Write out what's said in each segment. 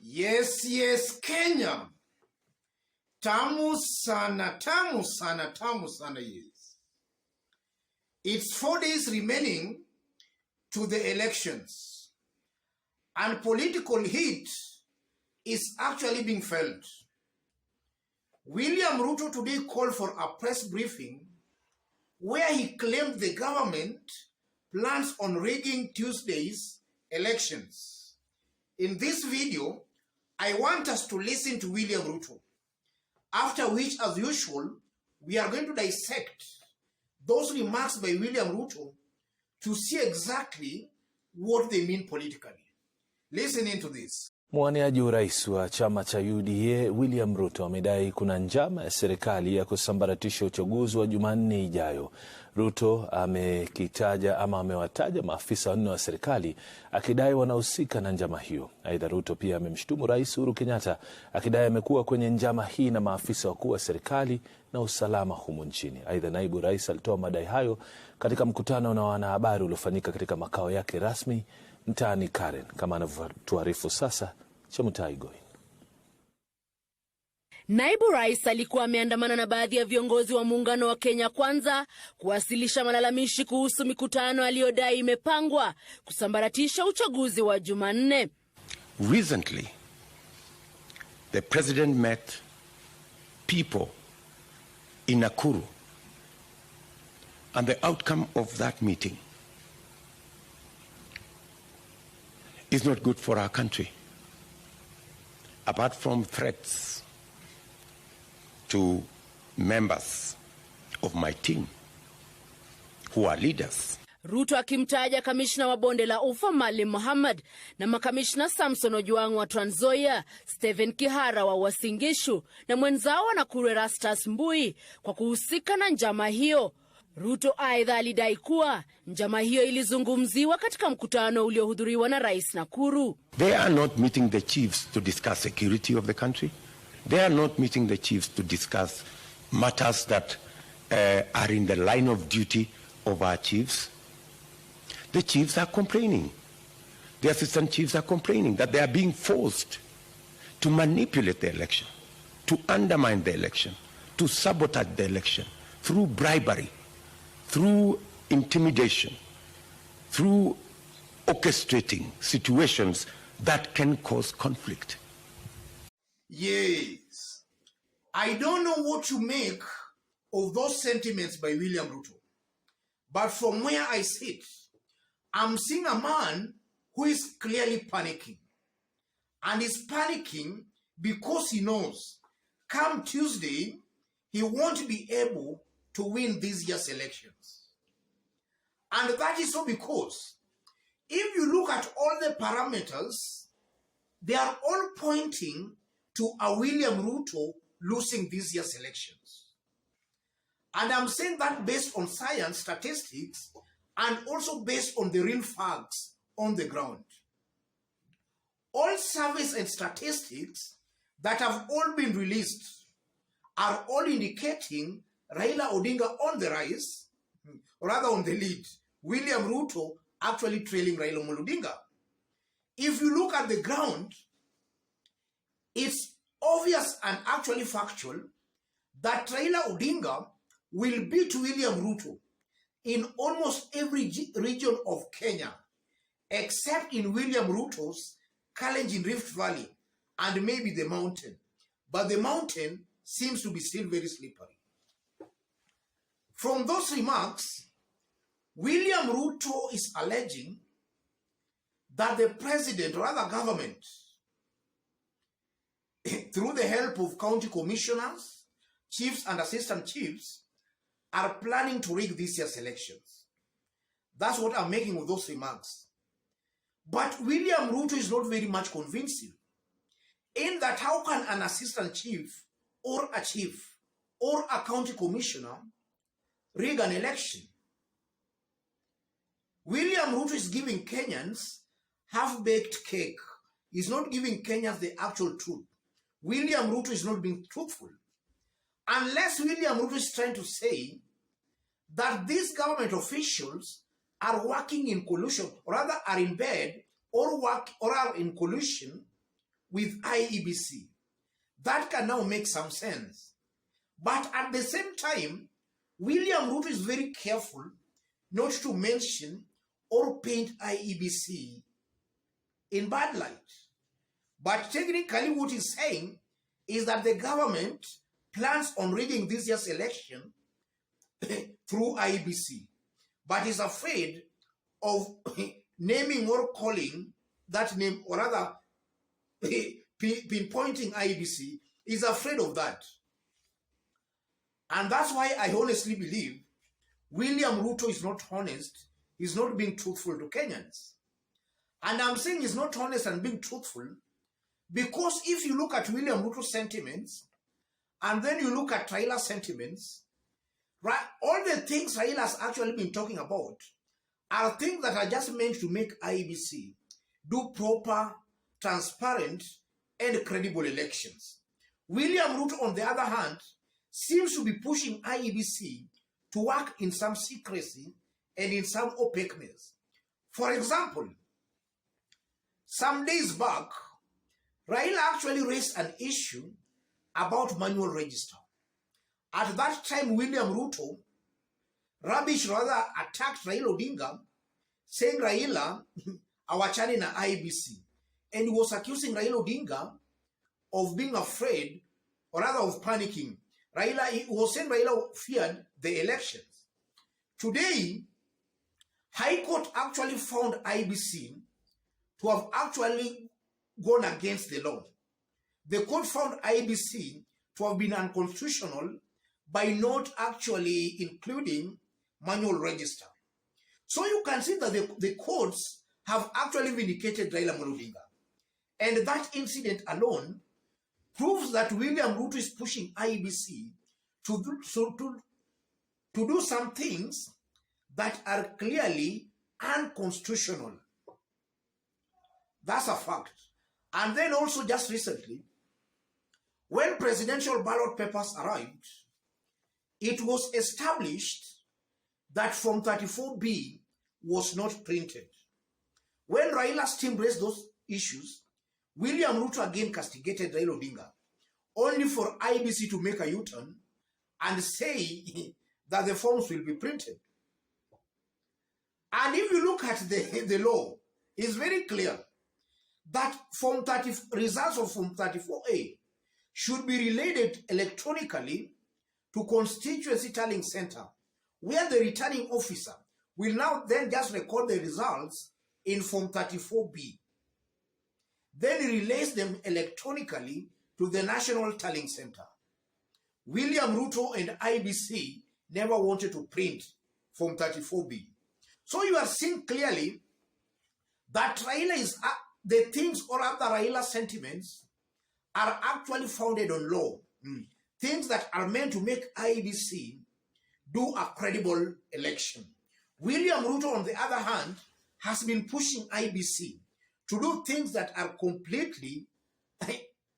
Yes, Kenya. Tamu sana, yes. It's 4 days remaining to the elections. And political heat is actually being felt. William Ruto today called for a press briefing where he claimed the government plans on rigging Tuesday's elections. In this video, I want us to listen to William Ruto, after which, as usual, we are going to dissect those remarks by William Ruto to see exactly what they mean politically. Listen into this. Mwaniaji urais wa chama cha UDA William Ruto amedai kuna njama ya serikali ya kusambaratisha uchaguzi wa Jumanne ijayo. Ruto amewataja maafisa 4 wa serikali akidai wanahusika na njama hiyo. Aidha, Ruto pia amemshutumu Rais Uhuru Kenyatta akidai amekuwa kwenye njama hii na maafisa wakuu wa serikali na usalama humu nchini. Aidha, naibu rais alitoa madai hayo katika mkutano na wanahabari uliofanyika katika makao yake rasmi mtaani Karen, kama anavyotuarifu sasa Chemutai Goi. Naibu rais alikuwa ameandamana na baadhi ya viongozi wa muungano wa Kenya Kwanza kuwasilisha malalamishi kuhusu mikutano aliyodai imepangwa kusambaratisha uchaguzi wa Jumanne. Recently, the president met people in Nakuru, and the outcome of that meeting is not good for our country. Apart from threats to members of my team who are leaders. Ruto akimtaja kamishna wa bonde la Ufa Maalim Mohammed na makamishna Samson Ojwang wa Trans Nzoia, Stephen Kihara wa Uasin Gishu na mwenzao wa Nakuru Erastus Mbui kwa kuhusika na njama hiyo. Ruto aidha alidai kuwa njama hiyo ilizungumziwa katika mkutano uliohudhuriwa na Rais Nakuru. They are not meeting the chiefs to discuss security of the country. They are not meeting the chiefs to discuss matters that are in the line of duty of our chiefs. The chiefs are complaining. The assistant chiefs are complaining that they are being forced to manipulate the election, to undermine the election, to sabotage the election through bribery, through intimidation, through orchestrating situations that can cause conflict. Yes. I don't know what to make of those sentiments by William Ruto. But from where I sit, I'm seeing a man who is clearly panicking. And he's panicking because he knows come Tuesday, he won't be able to win this year's elections. And that is so because if you look at all the parameters, they are all pointing to a William Ruto losing this year's elections. And I'm saying that based on science, statistics, and also based on the real facts on the ground. All surveys and statistics that have all been released are all indicating Raila Odinga on the rise, or rather on the lead. William Ruto actually trailing Raila Odinga. If you look at the ground, it's obvious and actually factual that Raila Odinga will beat William Ruto in almost every region of Kenya, except in William Ruto's challenge in Rift Valley and maybe the mountain. But the mountain seems to be still very slippery. From those remarks, William Ruto is alleging that the president, or rather government, through the help of county commissioners, chiefs and assistant chiefs, are planning to rig this year's elections. That's what I'm making of those remarks. But William Ruto is not very much convincing in that how can an assistant chief or a chief or a county commissioner rig an election? William Ruto is giving Kenyans half-baked cake. He's not giving Kenyans the actual truth. William Ruto is not being truthful. Unless William Ruto is trying to say that these government officials are working in collusion, or rather are in bed, or are in collusion with IEBC. That can now make some sense. But at the same time, William Ruto is very careful not to mention or paint IEBC in bad light. But technically what he's saying is that the government plans on rigging this year's election through IEBC, but is afraid of naming or calling that name, or rather pinpointing IEBC, is afraid of that. And that's why I honestly believe William Ruto is not honest, he's not being truthful to Kenyans. And I'm saying he's not honest and being truthful because if you look at William Ruto's sentiments and then you look at Raila's sentiments, right, all the things Raila has actually been talking about are things that are just meant to make IEBC do proper, transparent, and credible elections. William Ruto, on the other hand, seems to be pushing IEBC to work in some secrecy and in some opaqueness. For example, some days back, Raila actually raised an issue about manual register. At that time, William Ruto, attacked Raila Odinga, saying Raila, awachane na IEBC. And he was accusing Raila Odinga of being afraid, or rather of panicking. He was saying Raila feared the elections. Today, High Court actually found IEBC to have actually gone against the law. The court found IEBC to have been unconstitutional by not actually including manual register. So you can see that the courts have actually vindicated Raila Odinga. And that incident alone proves that William Ruto is pushing IEBC to do some things that are clearly unconstitutional. That's a fact. And then also just recently, when presidential ballot papers arrived, it was established that Form 34B was not printed. When Raila's team raised those issues, William Ruto again castigated Raila Odinga, only for IEBC to make a U-turn and say that the forms will be printed. And if you look at the law, it's very clear that results of Form 34A should be related electronically to constituency tallying center, where the returning officer will now then just record the results in Form 34B. Then he relays them electronically to the National Tallying Center. William Ruto and IEBC never wanted to print Form 34B. So you are seeing clearly that Raila is, the things or other Raila sentiments are actually founded on law. Things that are meant to make IEBC do a credible election. William Ruto, on the other hand, has been pushing IEBC to do things that are completely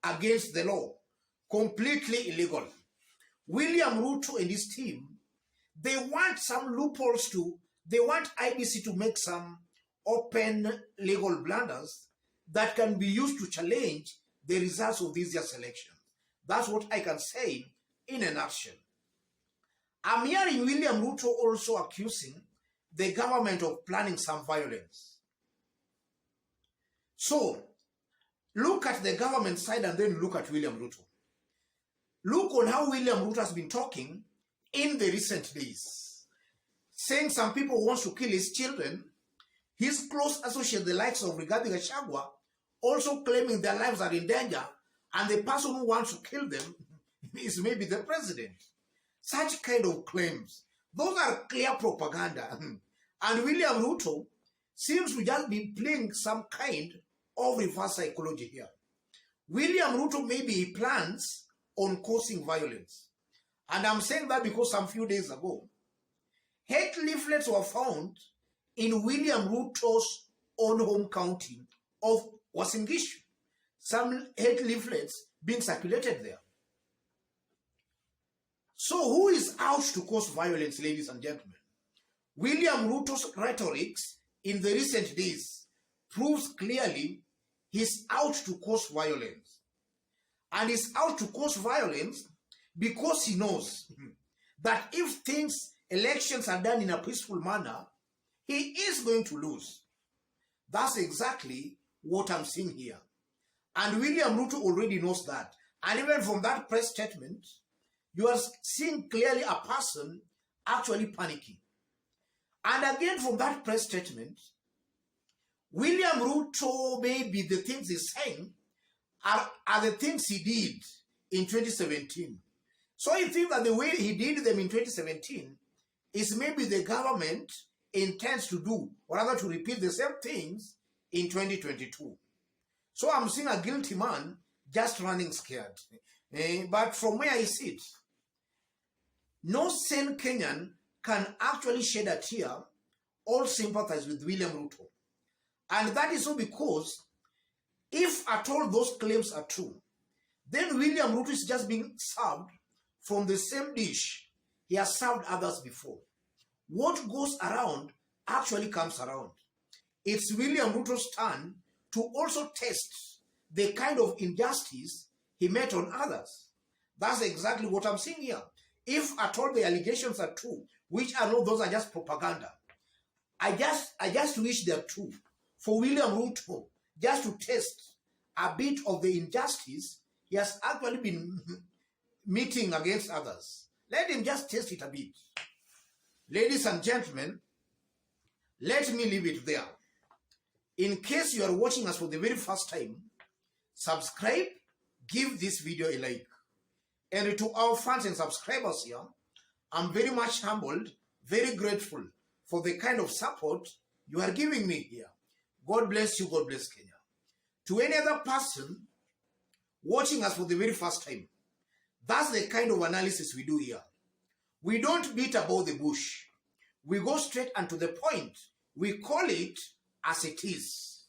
against the law, completely illegal. William Ruto and his team, they want some loopholes they want IEBC to make some open legal blunders that can be used to challenge the results of this year's election. That's what I can say in a nutshell. I'm hearing William Ruto also accusing the government of planning some violence. So, look at the government side and then look at William Ruto. Look on how William Ruto has been talking in the recent days, saying some people want to kill his children. His close associate, the likes of Rigathi Gachagua, also claiming their lives are in danger, and the person who wants to kill them is maybe the president. Such kind of claims, those are clear propaganda. And William Ruto seems to just be playing some kind of reverse psychology here. William Ruto, maybe he plans on causing violence. And I'm saying that because some few days ago, hate leaflets were found in William Ruto's own home county of Uasin Gishu. Some hate leaflets being circulated there. So who is out to cause violence, ladies and gentlemen? William Ruto's rhetoric in the recent days proves clearly he's out to cause violence. And he's out to cause violence because he knows that if elections are done in a peaceful manner, he is going to lose. That's exactly what I'm seeing here. And William Ruto already knows that. And even from that press statement, you are seeing clearly a person actually panicking. And again, from that press statement, William Ruto, maybe the things he's saying are the things he did in 2017. So you think that the way he did them in 2017 is maybe the government intends to do, or rather to repeat the same things in 2022. So I'm seeing a guilty man just running scared. But from where I sit, no sane Kenyan can actually shed a tear or sympathize with William Ruto. And that is so because if at all those claims are true, then William Ruto is just being served from the same dish he has served others before. What goes around actually comes around. It's William Ruto's turn to also test the kind of injustice he met on others. That's exactly what I'm seeing here. If at all the allegations are true, which I know those are just propaganda, I just wish they're true for William Ruto just to test a bit of the injustice he has actually been meeting against others. Let him just test it a bit. Ladies and gentlemen, let me leave it there. In case you are watching us for the very first time, subscribe, give this video a like. And to our fans and subscribers here, I'm very much humbled, very grateful for the kind of support you are giving me here. God bless you, God bless Kenya. To any other person watching us for the very first time, that's the kind of analysis we do here. We don't beat about the bush. We go straight and to the point. We call it as it is.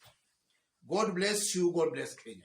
God bless you, God bless Kenya.